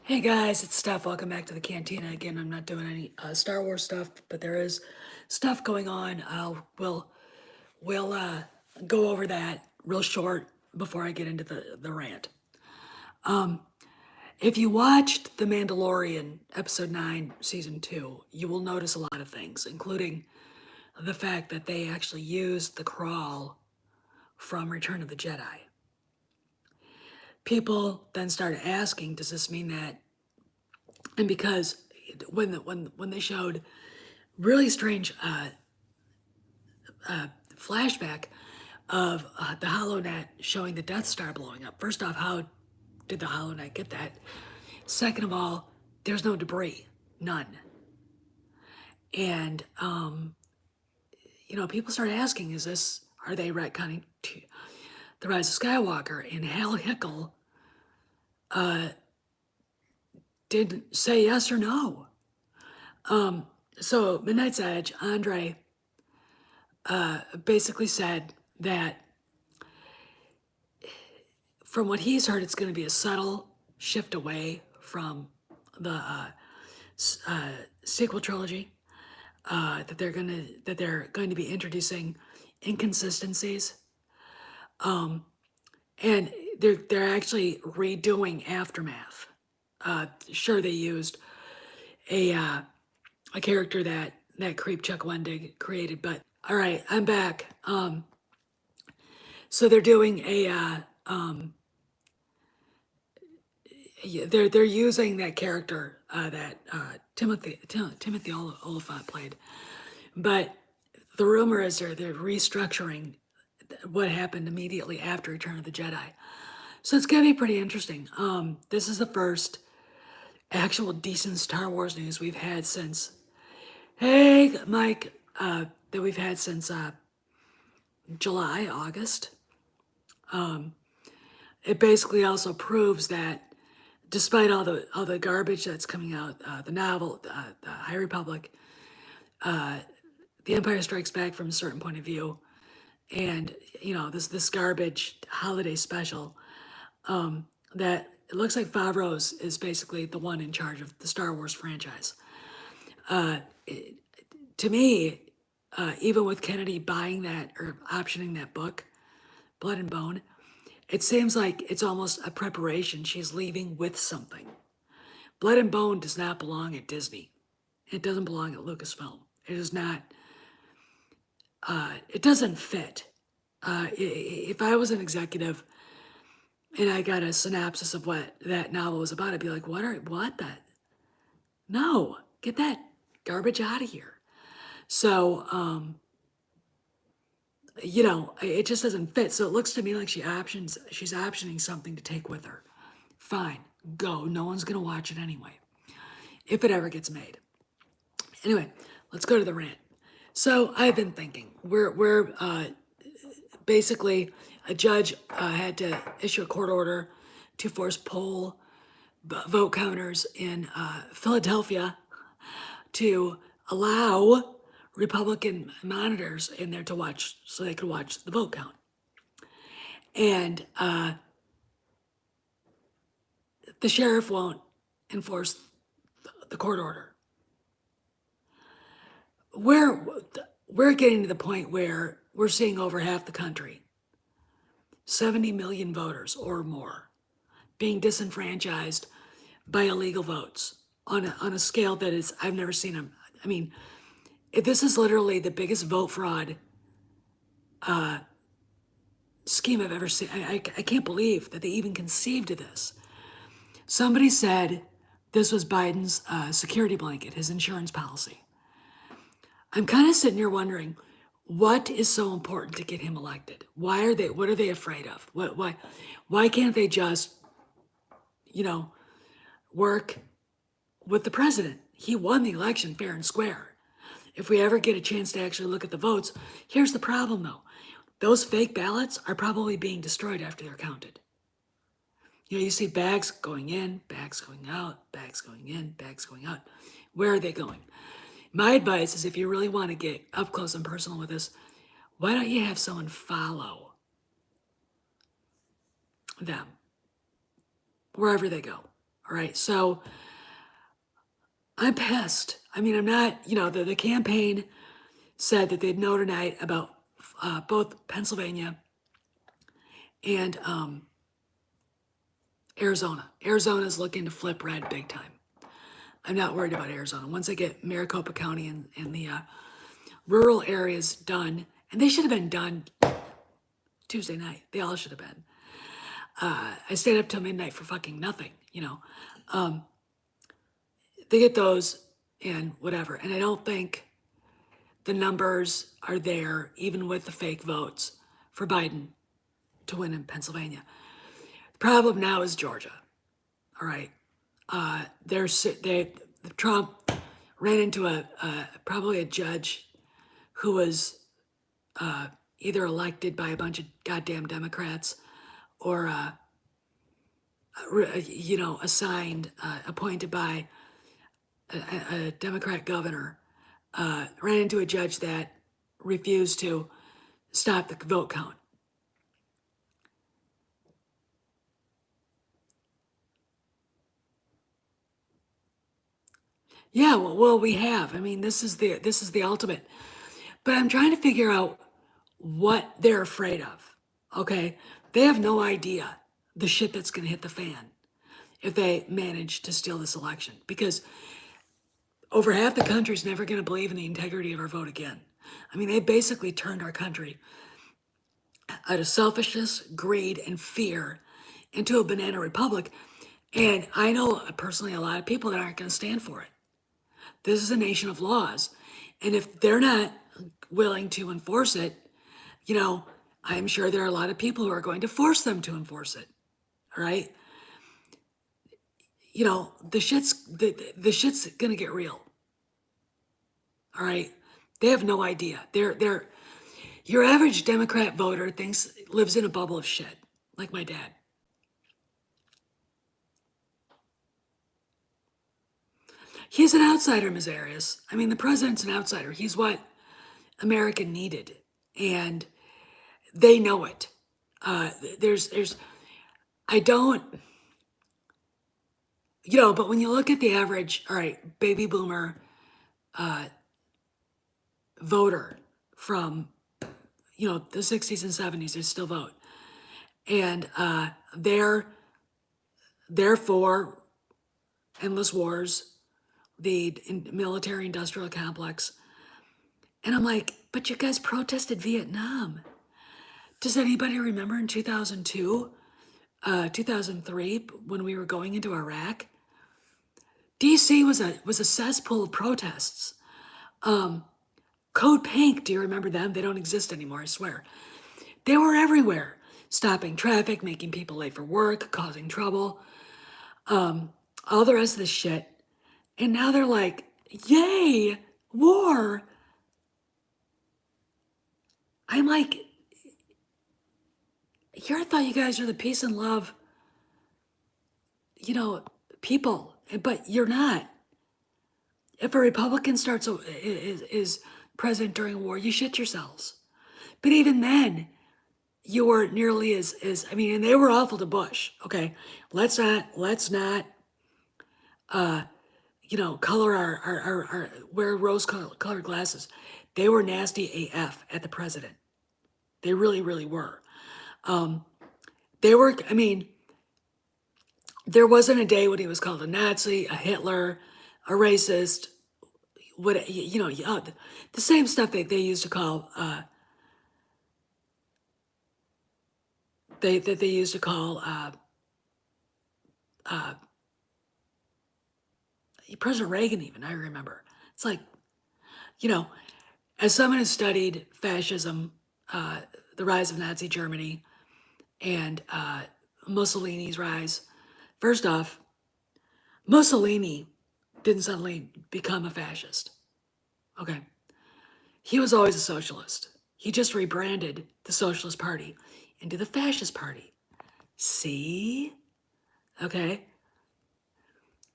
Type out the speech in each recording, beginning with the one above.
Hey guys, it's Steph. Welcome back to the Cantina. Again, I'm not doing any Star Wars stuff, but there is stuff going on. We'll go over that real short before I get into the rant. If you watched The Mandalorian episode 9, season 2, you will notice a lot of things, including the fact that they actually used the crawl from Return of the Jedi. People then started asking, does this mean that? And because when they showed really strange flashback of the HoloNet showing the Death Star blowing up. First off, how did the HoloNet get that? Second of all, there's no debris, none. And people started asking, are they retconning to the Rise of Skywalker? And Hal Hickel didn't say yes or no. So Midnight's Edge, Andre basically said that from what he's heard, it's going to be a subtle shift away from the sequel trilogy. That they're going to be introducing inconsistencies, and they're actually redoing Aftermath. Sure, they used a character that creep Chuck Wendig created, but all right, I'm back. So they're doing they're using that character that Timothy Oliphant played, but the rumor is they're restructuring what happened immediately after Return of the Jedi. So it's gonna be pretty interesting. This is the first actual decent Star Wars news we've had since, hey Mike, that we've had since July, August. It basically also proves that despite all the garbage that's coming out, the novel, the High Republic, The Empire Strikes Back from a certain point of view, and this garbage holiday special, that it looks like Favreau is basically the one in charge of the Star Wars franchise. To me, even with Kennedy buying that or optioning that book, Blood and Bone, it seems like it's almost a preparation. She's leaving with something. Blood and Bone does not belong at Disney. It doesn't belong at Lucasfilm. It is not. It doesn't fit. If I was an executive and I got a synopsis of what that novel was about, I'd be like, what the? No, get that garbage out of here. So, it just doesn't fit. So it looks to me like she's optioning something to take with her. Fine, go. No one's gonna watch it anyway, if it ever gets made. Anyway, let's go to the rant. So I've been thinking, we're basically a judge had to issue a court order to force poll vote counters in Philadelphia to allow Republican monitors in there to watch, so they could watch the vote count. And the sheriff won't enforce the court order. We're getting to the point where we're seeing over half the country, 70 million voters or more, being disenfranchised by illegal votes on a scale that is, I've never seen them. I mean, this is literally the biggest vote fraud scheme I've ever seen. I can't believe that they even conceived of this. Somebody said this was Biden's security blanket, his insurance policy. I'm kind of sitting here wondering, what is so important to get him elected? What are they afraid of? Why can't they just, work with the president? He won the election fair and square. If we ever get a chance to actually look at the votes, here's the problem though. Those fake ballots are probably being destroyed after they're counted. You see bags going in, bags going out, bags going in, bags going out. Where are they going? My advice is, if you really want to get up close and personal with this, why don't you have someone follow them wherever they go? All right, so I'm pissed. I mean, I'm not, the campaign said that they'd know tonight about both Pennsylvania and Arizona. Arizona's looking to flip red big time. I'm not worried about Arizona. Once I get Maricopa County and the rural areas done, and they should have been done Tuesday night. They all should have been. I stayed up till midnight for fucking nothing, They get those and whatever. And I don't think the numbers are there, even with the fake votes, for Biden to win in Pennsylvania. The problem now is Georgia. All right. Trump ran into probably a judge who was either elected by a bunch of goddamn Democrats or assigned, appointed by a Democrat governor. Ran into a judge that refused to stop the vote count. Yeah, well, we have. I mean, this is the ultimate. But I'm trying to figure out what they're afraid of. Okay, they have no idea the shit that's going to hit the fan if they manage to steal this election, because over half the country's never going to believe in the integrity of our vote again. I mean, they basically turned our country out of selfishness, greed, and fear into a banana republic. And I know personally a lot of people that aren't going to stand for it. This is a nation of laws. And if they're not willing to enforce it, I'm sure there are a lot of people who are going to force them to enforce it. All right. The shit's gonna get real. All right. They have no idea. Your average Democrat voter lives in a bubble of shit, like my dad. He's an outsider, Ms. Arias. I mean, the president's an outsider. He's what America needed, and they know it. I don't, but when you look at the average, all right, baby boomer voter from, the 60s and 70s, they still vote. And they're for endless wars, the military industrial complex. And I'm like, but you guys protested Vietnam. Does anybody remember in 2002, 2003, when we were going into Iraq? DC was a cesspool of protests. Code Pink, do you remember them? They don't exist anymore, I swear. They were everywhere, stopping traffic, making people late for work, causing trouble, all the rest of this shit. And now they're like, yay, war. I'm like, I thought you guys are the peace and love, people, but you're not. If a Republican is president during a war, you shit yourselves. But even then, you weren't nearly as I mean, and they were awful to Bush. Okay, let's not color our wear rose colored glasses. They were nasty AF at the president. They really, really were. They were. I mean, there wasn't a day when he was called a Nazi, a Hitler, a racist. The same stuff they used to call they used to call President Reagan. Even I remember. It's like, as someone who studied fascism, the rise of Nazi Germany, and Mussolini's rise. First off, Mussolini didn't suddenly become a fascist. Okay. He was always a socialist. He just rebranded the Socialist Party into the Fascist Party. See? Okay.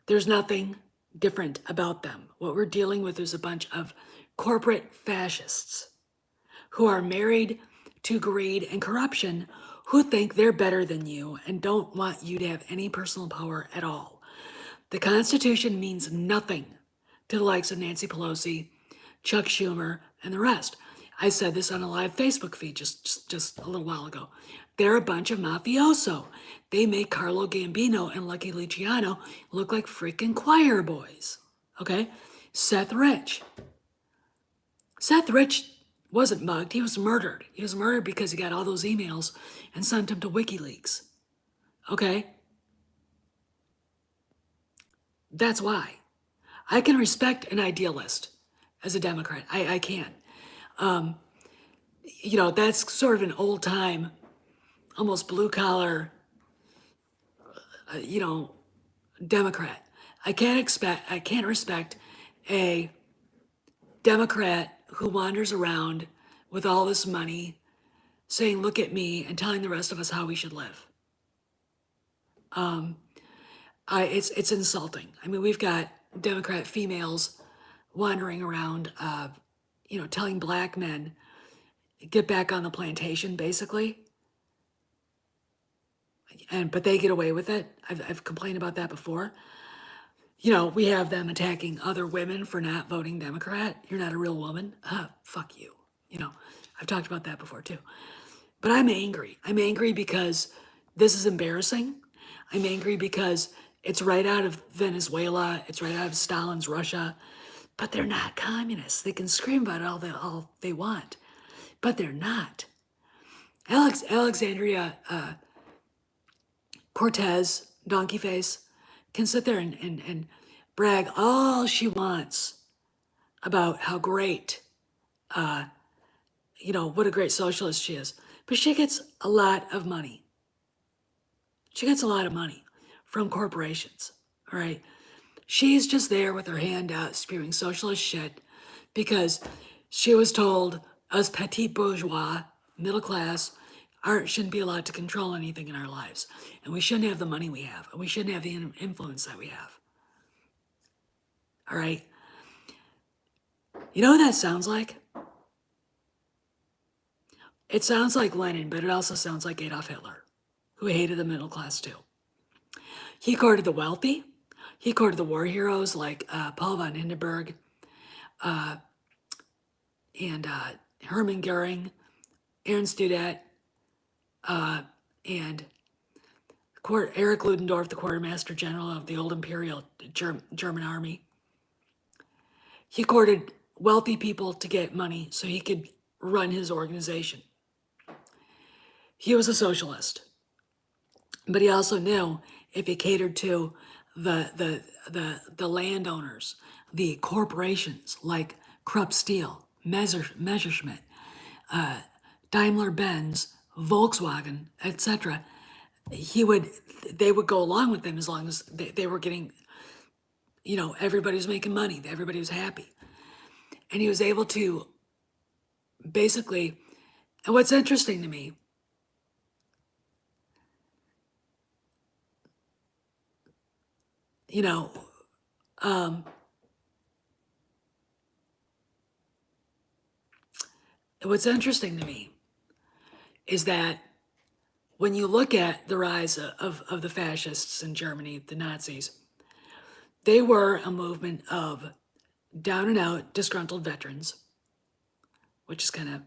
There's nothing different about them. What we're dealing with is a bunch of corporate fascists who are married to greed and corruption, who think they're better than you and don't want you to have any personal power at all. The Constitution means nothing to the likes of Nancy Pelosi, Chuck Schumer, and the rest. I said this on a live Facebook feed just a little while ago. They're a bunch of mafioso. They make Carlo Gambino and Lucky Luciano look like freaking choir boys. Okay? Seth Rich. Seth Rich wasn't mugged. He was murdered. He was murdered because he got all those emails and sent them to WikiLeaks. Okay? That's why. I can respect an idealist as a Democrat. I can. That's sort of an old time, almost blue collar, Democrat. I can't respect a Democrat who wanders around with all this money saying, look at me, and telling the rest of us how we should live. It's insulting. I mean, we've got Democrat females wandering around, telling black men, get back on the plantation, basically. But they get away with it. I've complained about that before. We have them attacking other women for not voting Democrat. You're not a real woman. Fuck you. I've talked about that before too. But I'm angry. I'm angry because this is embarrassing. I'm angry because it's right out of Venezuela. It's right out of Stalin's Russia. But they're not communists. They can scream about it all they want. But they're not. Alexandria Cortez, donkey face, can sit there and brag all she wants about how great, what a great socialist she is. But she gets a lot of money. She gets a lot of money from corporations, all right? She's just there with her hand out spewing socialist shit because she was told us petit bourgeois, middle class, shouldn't be allowed to control anything in our lives. And we shouldn't have the money we have. And we shouldn't have the influence that we have. All right? You know what that sounds like? It sounds like Lenin, but it also sounds like Adolf Hitler, who hated the middle class too. He courted the wealthy. He courted the war heroes like Paul von Hindenburg and Hermann Goering, Ernst Udet, and Erich Ludendorff, the quartermaster general of the old Imperial German army. He courted wealthy people to get money so he could run his organization. He was a socialist, but he also knew if he catered to the landowners, the corporations like Krupp Steel, Messerschmitt, Daimler-Benz, Volkswagen, etc., they would go along with them as long as they were getting, everybody was making money, everybody was happy. And he was able to basically, and what's interesting to me, what's interesting to me is that when you look at the rise of the fascists in Germany, the Nazis, they were a movement of down and out disgruntled veterans, which is kind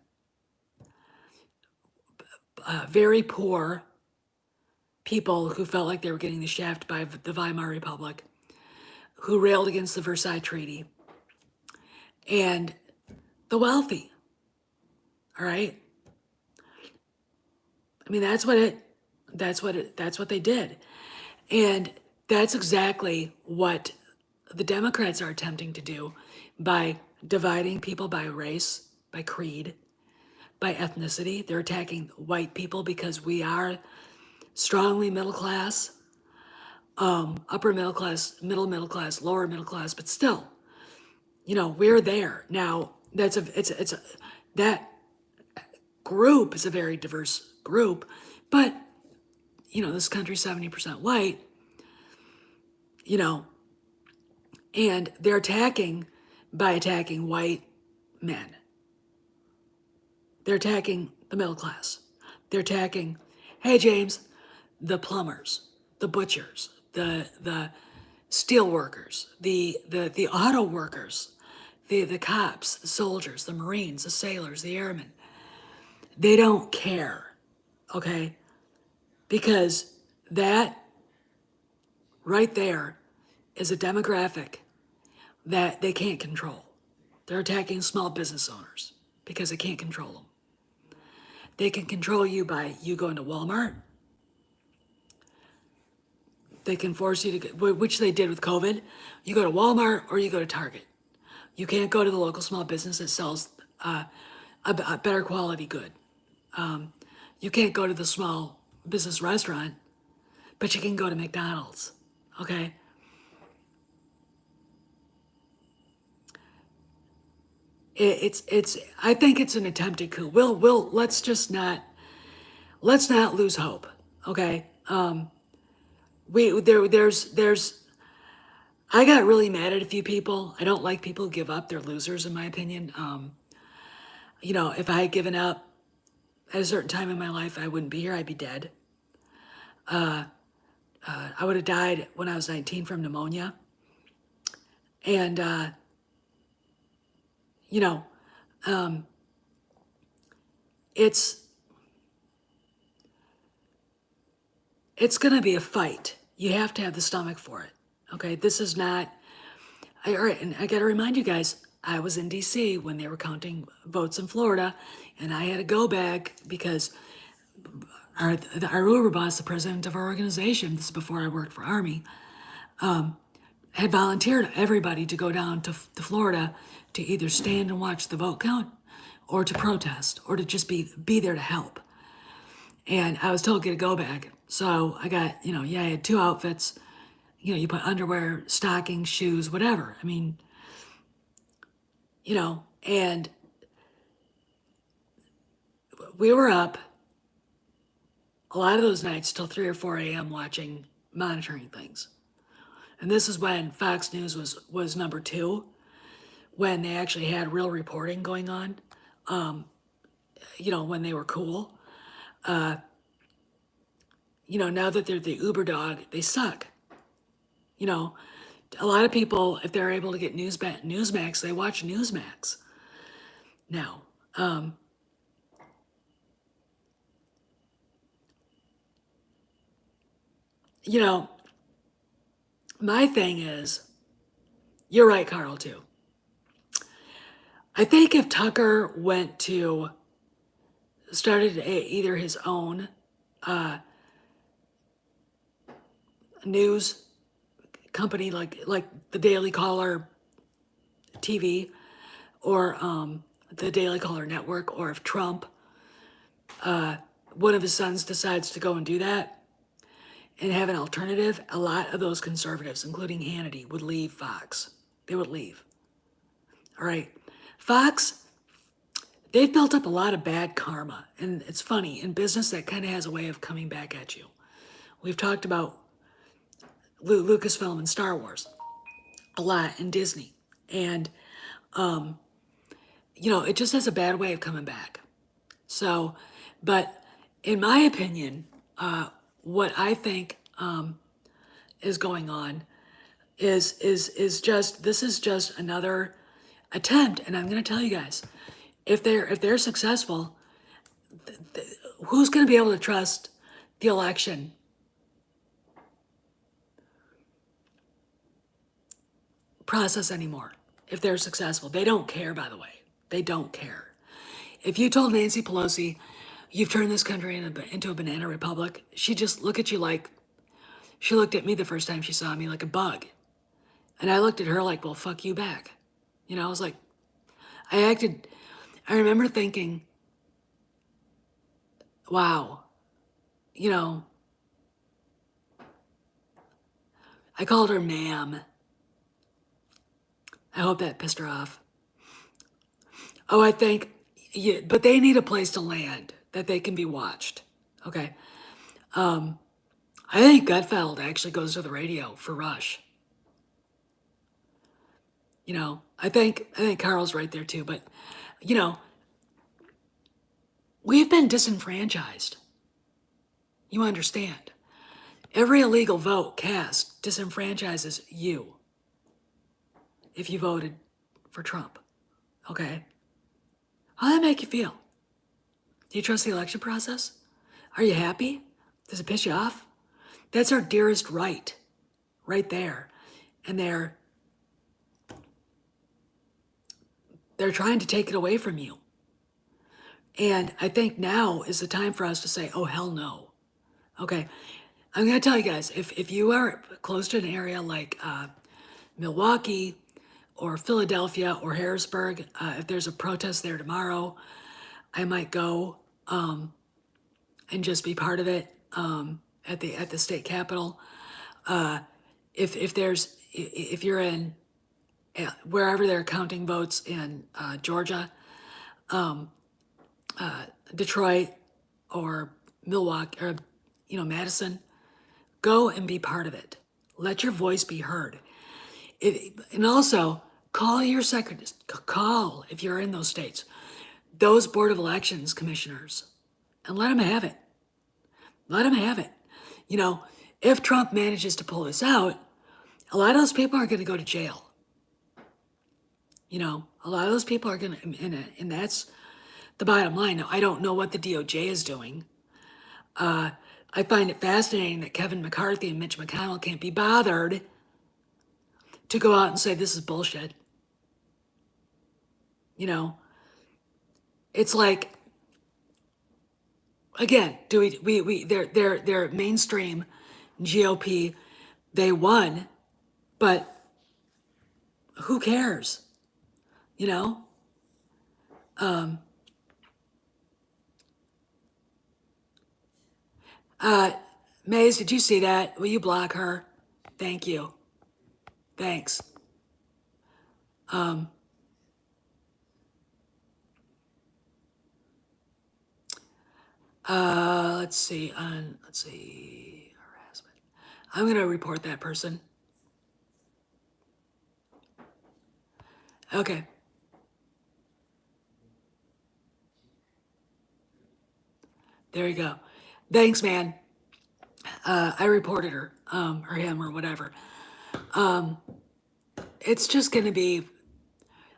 of very poor people who felt like they were getting the shaft by the Weimar Republic, who railed against the Versailles Treaty, and the wealthy. All right. I mean, that's what they did. And that's exactly what the Democrats are attempting to do by dividing people by race, by creed, by ethnicity. They're attacking white people because we are strongly middle class, upper middle class, middle class, lower middle class, but still, we're there. Now, that group is a very diverse group, but this country's 70% white, and they're attacking by attacking white men. They're attacking the middle class. They're attacking, hey James, the plumbers, the butchers, the steel workers, the auto workers, the cops, the soldiers, the Marines, the sailors, the airmen. They don't care, okay? Because that right there is a demographic that they can't control. They're attacking small business owners because they can't control them. They can control you by you going to Walmart. They can force you to go, which they did with COVID. You go to Walmart or you go to Target. You can't go to the local small business that sells a better quality good. You can't go to the small business restaurant, but you can go to McDonald's. Okay? It's I think it's an attempted coup. We'll let's not lose hope. Okay? There's I got really mad at a few people. I don't like people who give up. They're losers in my opinion. If I had given up at a certain time in my life, I wouldn't be here. I'd be dead. I would have died when I was 19 from pneumonia. And, you know, it's going to be a fight. You have to have the stomach for it. Okay, this is not, all right, and I got to remind you guys, I was in DC when they were counting votes in Florida, and I had to go back because our Uber boss, the president of our organization, this is before I worked for Army, had volunteered everybody to go down to Florida to either stand and watch the vote count or to protest or to just be there to help. And I was told get a go bag. So I got, I had 2 outfits. You put underwear, stockings, shoes, whatever. I mean, and we were up a lot of those nights till 3 or 4 a.m. monitoring things. And this is when Fox News was number 2, when they actually had real reporting going on, when they were cool. Now that they're the Uber dog, they suck. A lot of people, if they're able to get Newsmax, they watch Newsmax now. My thing is, you're right, Carl, too. I think if Tucker started either his own news company like the Daily Caller TV or the Daily Caller Network, or if Trump, one of his sons, decides to go and do that and have an alternative, a lot of those conservatives, including Hannity, would leave Fox. They would leave. All right. Fox, they've built up a lot of bad karma. And it's funny, in business, that kind of has a way of coming back at you. We've talked about Lucasfilm and Star Wars a lot, and Disney. And, it just has a bad way of coming back. So, but in my opinion, what I think is going on is just, this is just another attempt. And I'm going to tell you guys, if they're successful, who's going to be able to trust the election process anymore if they're successful? They don't care, by the way. They don't care. If you told Nancy Pelosi, you've turned this country into a banana republic, she'd just look at you like, she looked at me the first time she saw me like a bug. And I looked at her like, well, fuck you back. I was like, I remember thinking, wow, I called her ma'am. I hope that pissed her off. Oh, I think, yeah, but they need a place to land that they can be watched. Okay. I think Gutfeld actually goes to the radio for Rush. I think Carl's right there too, but we've been disenfranchised. You understand. Every illegal vote cast disenfranchises you if you voted for Trump. Okay? How does that make you feel? Do you trust the election process? Are you happy? Does it piss you off? That's our dearest right there. And they're trying to take it away from you. And I think now is the time for us to say, oh, hell no. Okay, I'm going to tell you guys, if you are close to an area like Milwaukee or Philadelphia or Harrisburg, if there's a protest there tomorrow, I might go and just be part of it at the state capitol. If you're in wherever they're counting votes in Georgia, Detroit, or Milwaukee, or Madison, go and be part of it. Let your voice be heard. And also call your secretaries. Call, if you're in those states, those Board of Elections commissioners, and let them have it. Let them have it. If Trump manages to pull this out, a lot of those people are going to go to jail. A lot of those people are going to, and that's the bottom line. Now, I don't know what the DOJ is doing. I find it fascinating that Kevin McCarthy and Mitch McConnell can't be bothered to go out and say this is bullshit. It's like, again, they're mainstream GOP. They won, but who cares? Maze, did you see that? Will you block her? Thank you. Thanks. Let's see. Harassment. I'm gonna report that person. Okay. There you go. Thanks, man. I reported her, or him, or whatever. It's just gonna be.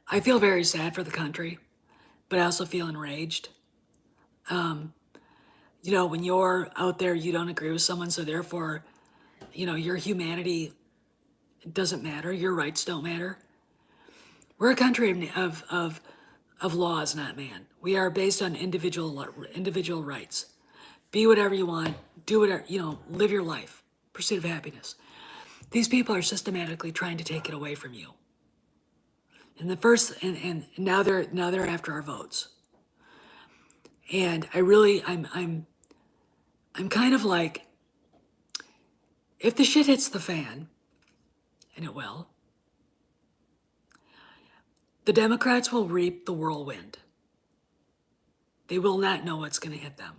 I feel very sad for the country, but I also feel enraged. When you're out there, you don't agree with someone, so therefore, your humanity doesn't matter. Your rights don't matter. We're a country of laws, not man. We are based on individual rights. Be whatever you want. Do whatever, live your life. Pursuit of happiness. These people are systematically trying to take it away from you. And now they're after our votes. And I'm kind of like, if the shit hits the fan, and it will, the Democrats will reap the whirlwind. They will not know what's going to hit them.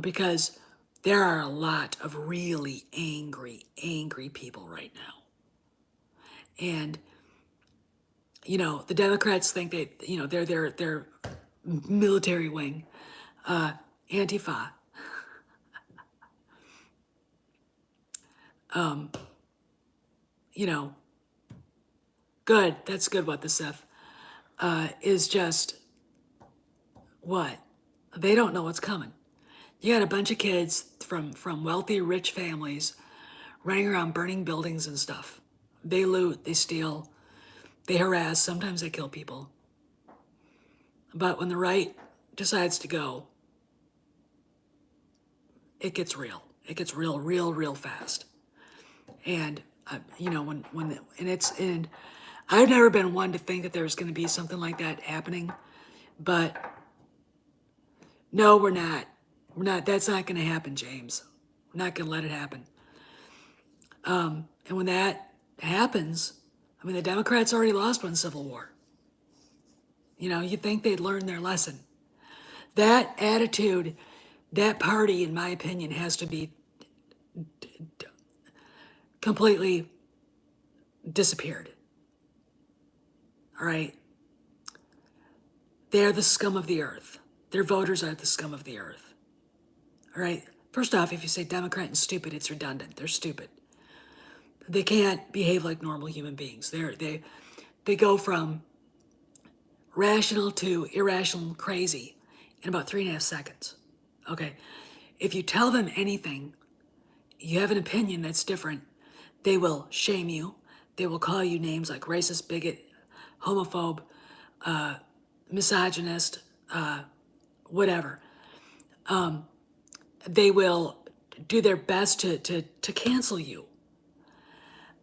Because there are a lot of really angry people right now. And, the Democrats think they're military wing, Antifa. Good. That's good what the Seth is just what? They don't know what's coming. You got a bunch of kids from wealthy, rich families running around burning buildings and stuff. They loot, they steal, they harass, sometimes they kill people. But when the right decides to go, it gets real. It gets real fast. And and I've never been one to think that there's going to be something like that happening, but no, we're not. We're not. That's not going to happen, James. We're not going to let it happen. And when that happens, the Democrats already lost one civil war. You'd think they'd learn their lesson. That attitude, that party, in my opinion, has to be completely disappeared. All right? They're the scum of the earth. Their voters are the scum of the earth. All right? First off, if you say Democrat and stupid, it's redundant. They're stupid. They can't behave like normal human beings. They go from rational to irrational and crazy in about 3.5 seconds. Okay. If you tell them anything, you have an opinion that's different, they will shame you. They will call you names like racist, bigot, homophobe, misogynist, whatever. They will do their best to cancel you.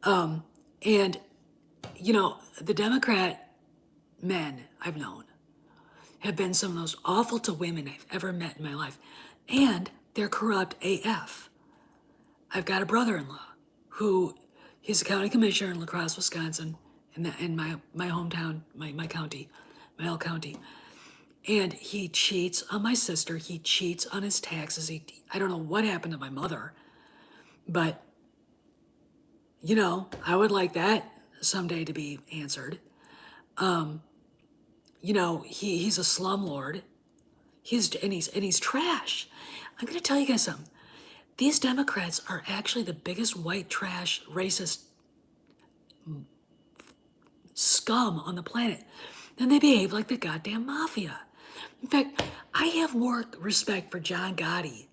And, the Democrat men I've known have been some of the most awful to women I've ever met in my life. And they're corrupt AF. I've got a brother-in-law who, he's a county commissioner in La Crosse, Wisconsin, in my hometown, my county, my old county. And he cheats on my sister. He cheats on his taxes. I don't know what happened to my mother, but, I would like that someday to be answered. He's a slumlord. He's trash. I'm going to tell you guys something. These Democrats are actually the biggest white trash, racist scum on the planet. And they behave like the goddamn mafia. In fact, I have more respect for John Gotti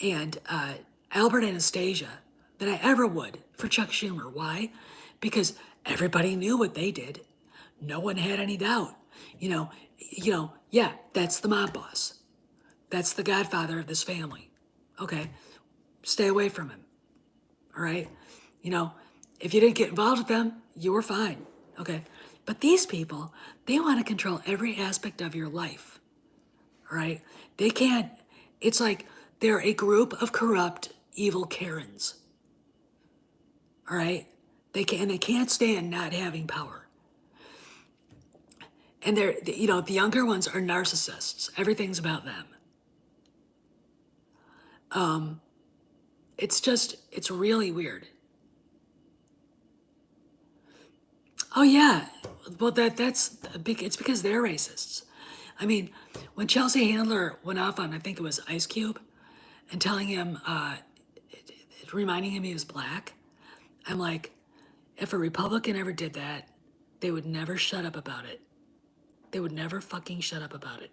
and Albert Anastasia than I ever would for Chuck Schumer. Why? Because everybody knew what they did. No one had any doubt. Yeah, that's the mob boss. That's the godfather of this family. Okay, stay away from him. All right? If you didn't get involved with them, you were fine. Okay? But these people, they want to control every aspect of your life. All right? They can't, it's like they're a group of corrupt, evil Karens. All right? They can't stand not having power. And the younger ones are narcissists. Everything's about them. It's really weird. Oh yeah, well it's because they're racists. I mean, when Chelsea Handler went off on, I think it was Ice Cube, and telling him, reminding him he was black, I'm like, if a Republican ever did that, they would never shut up about it. They would never fucking shut up about it.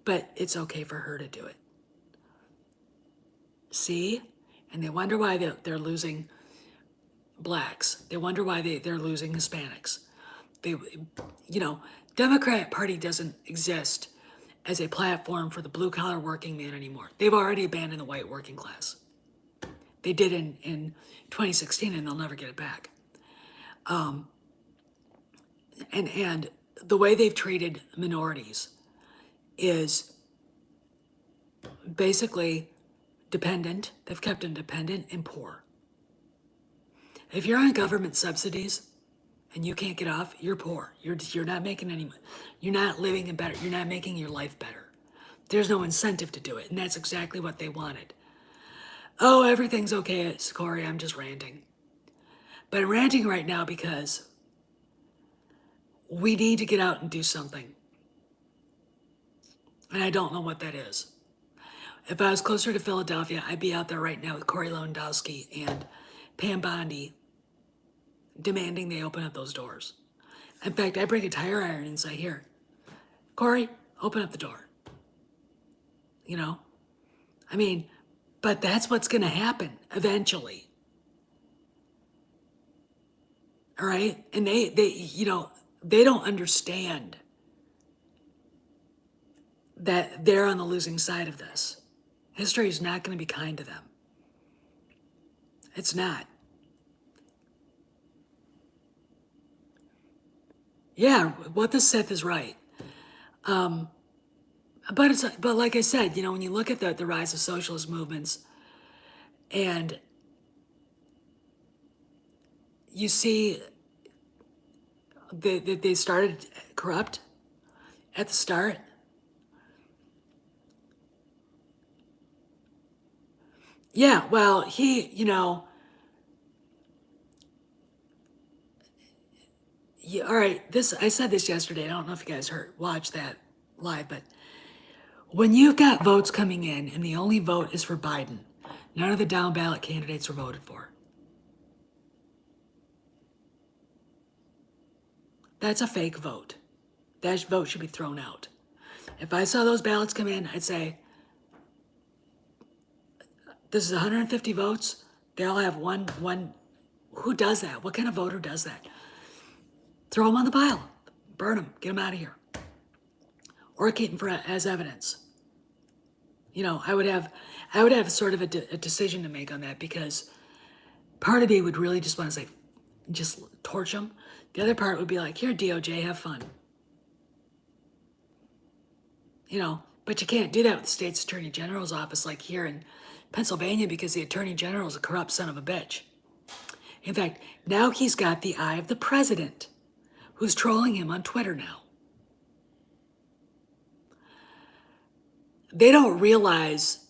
But it's okay for her to do it. See? And they wonder why they're losing blacks. They wonder why they're losing Hispanics. Democrat Party doesn't exist as a platform for the blue-collar working man anymore. They've already abandoned the white working class. They did in 2016, and they'll never get it back. And the way they've treated minorities is basically dependent. They've kept them dependent and poor. If you're on government subsidies and you can't get off, you're poor. You're not making any money. You're not living a better. You're not making your life better. There's no incentive to do it, and that's exactly what they wanted. Oh, everything's okay, Corey. I'm just ranting. But I'm ranting right now because we need to get out and do something. And I don't know what that is. If I was closer to Philadelphia, I'd be out there right now with Corey Lewandowski and Pam Bondi demanding they open up those doors. In fact, I bring a tire iron and say, here, Corey, open up the door. But that's what's going to happen eventually. All right? And they don't understand that they're on the losing side of this. History is not going to be kind to them. It's not. Yeah, what the Sith is right. But like I said, when you look at the rise of socialist movements, and you see they started corrupt at the start. Yeah, well, all right, I said this yesterday. I don't know if you guys watched that live, but When you've got votes coming in and the only vote is for Biden, none of the down ballot candidates were voted for. That's a fake vote. That vote should be thrown out. If I saw those ballots come in, I'd say, this is 150 votes. They all have one. Who does that? What kind of voter does that? Throw them on the pile. Burn them. Get them out of here. Or keep them as evidence. You know, I would have sort of a decision to make on that, because part of me would really just want to say, just torch them. The other part would be like, here, DOJ, have fun. You know, but you can't do that with the state's attorney general's office like here in Pennsylvania, because the attorney general is a corrupt son of a bitch. In fact, now he's got the eye of the president, who's trolling him on Twitter now. They don't realize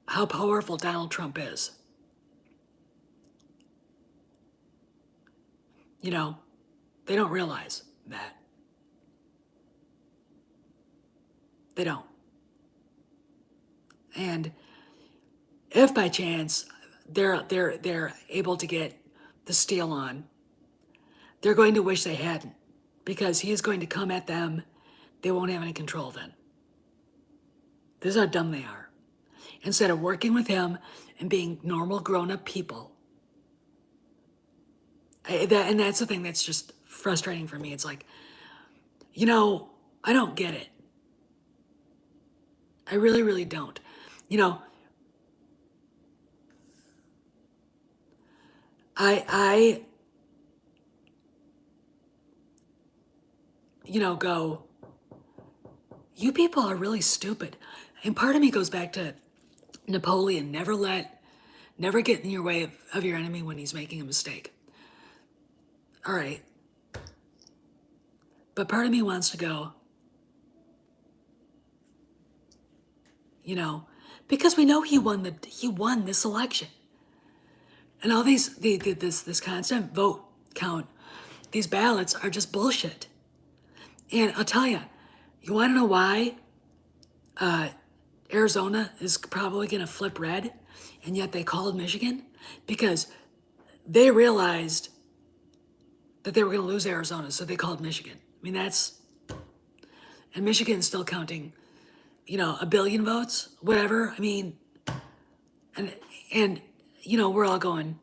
how powerful Donald Trump is. You know, they don't realize that. They don't. And if by chance they're able to get the steal on, they're going to wish they hadn't, because he is going to come at them. They won't have any control then. This is how dumb they are. Instead of working with him and being normal grown-up people. And that's the thing that's just frustrating for me. It's like, you know, I don't get it. I really, really don't. You know, I you know, go, you people are really stupid. And part of me goes back to Napoleon, never get in your way of your enemy when he's making a mistake. All right. But part of me wants to go, you know, because we know he won this election. And all this constant vote count, these ballots are just bullshit. And I'll tell you, you want to know why Arizona is probably going to flip red, and yet they called Michigan? Because they realized that they were going to lose Arizona, so they called Michigan. I mean, and Michigan's still counting, you know, 1 billion votes, whatever. I mean, and you know, we're all going,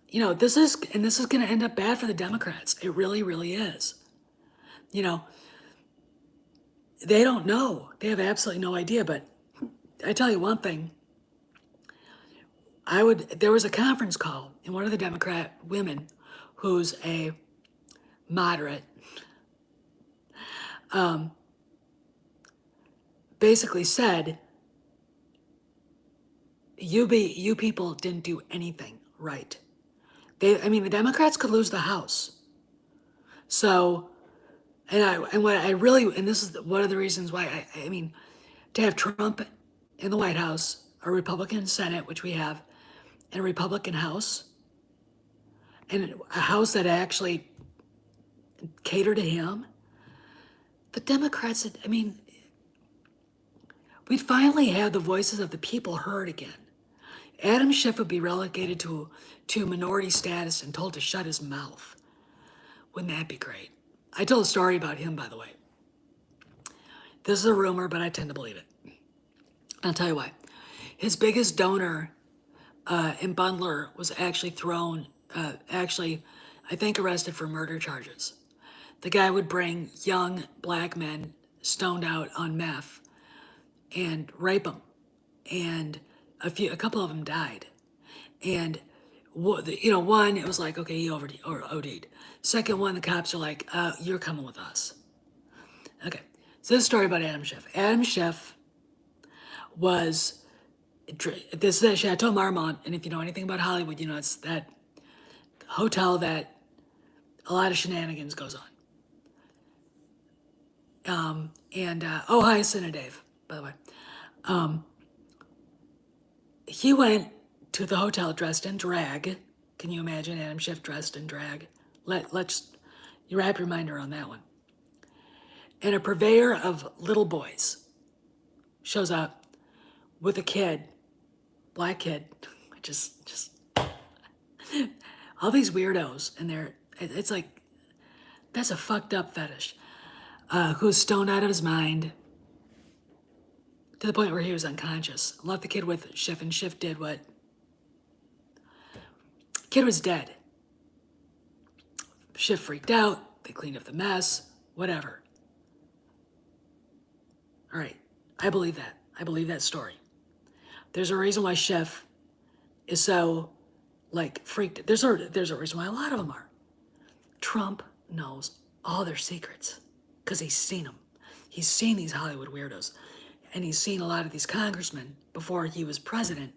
you know, this is going to end up bad for the Democrats. It really, really is. You know, they don't know. They have absolutely no idea. But I tell you one thing. There was a conference call, and one of the Democrat women, who's a moderate, basically said, you people didn't do anything right. The Democrats could lose the House. So, and this is one of the reasons why I mean, to have Trump in the White House, a Republican Senate, which we have, and a Republican House, and a House that actually catered to him, the Democrats, I mean, we'd finally have the voices of the people heard again. Adam Schiff would be relegated to minority status and told to shut his mouth. Wouldn't that be great? I told a story about him, by the way. This is a rumor, but I tend to believe it. I'll tell you why. His biggest donor and bundler was actually I think arrested for murder charges. The guy would bring young black men stoned out on meth and rape them. And a couple of them died. And, you know, one, it was like, okay, he OD'd. Second one, the cops are like, you're coming with us. Okay, so this is a story about Adam Schiff. Adam Schiff was, this is at Chateau Marmont, and if you know anything about Hollywood, you know it's that hotel that a lot of shenanigans goes on. Hi, Cinedave, by the way. He went to the hotel dressed in drag. Can you imagine Adam Schiff dressed in drag? Let's you wrap your mind around that one. and a purveyor of little boys shows up with a kid, black kid, just all these weirdos, and it's like, that's a fucked up fetish, who's stoned out of his mind to the point where he was unconscious. Left the kid with Schiff, and Schiff did what? Kid was dead. Schiff freaked out. They cleaned up the mess. Whatever. All right. I believe that. I believe that story. There's a reason why Schiff is so, like, freaked. There's a reason why a lot of them are. Trump knows all their secrets because he's seen them. He's seen these Hollywood weirdos. And he's seen a lot of these congressmen before he was president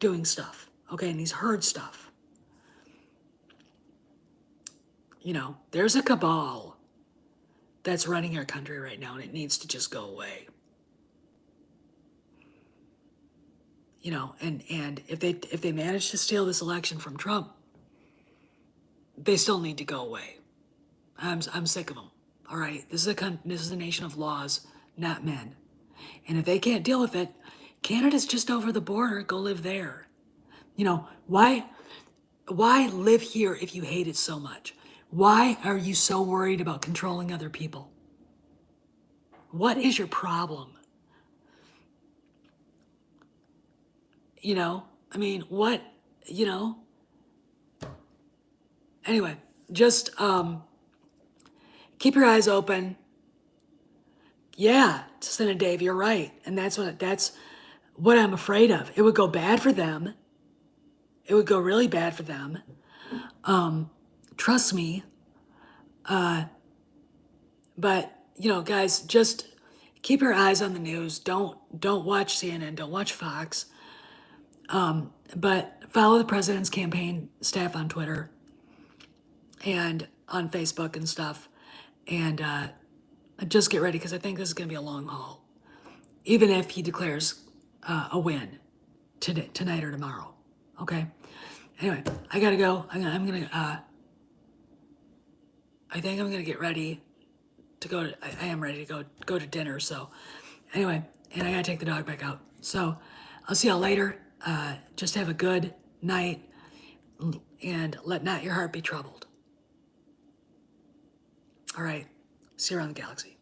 doing stuff. Okay, and he's heard stuff. You know, there's a cabal that's running our country right now, and it needs to just go away. You know, and if they manage to steal this election from Trump, they still need to go away. I'm sick of them. All right, this is a nation of laws, not men. And if they can't deal with it, Canada's just over the border. Go live there. You know, why live here if you hate it so much? Why are you so worried about controlling other people? What is your problem? You know, I mean, what, you know? Anyway, just keep your eyes open. Yeah, Senator Dave, you're right. And that's what I'm afraid of. It would go bad for them. It would go really bad for them. Trust me. But, you know, guys, just keep your eyes on the news. Don't watch CNN. Don't watch Fox. But follow the president's campaign staff on Twitter and on Facebook and stuff. And just get ready, because I think this is going to be a long haul. Even if he declares a win tonight or tomorrow. Okay? Anyway, I got to go. I think I'm going to get ready to go to, I am ready to go to dinner. So anyway, and I got to take the dog back out. So I'll see y'all later. Just have a good night, and let not your heart be troubled. All right. See you around the galaxy.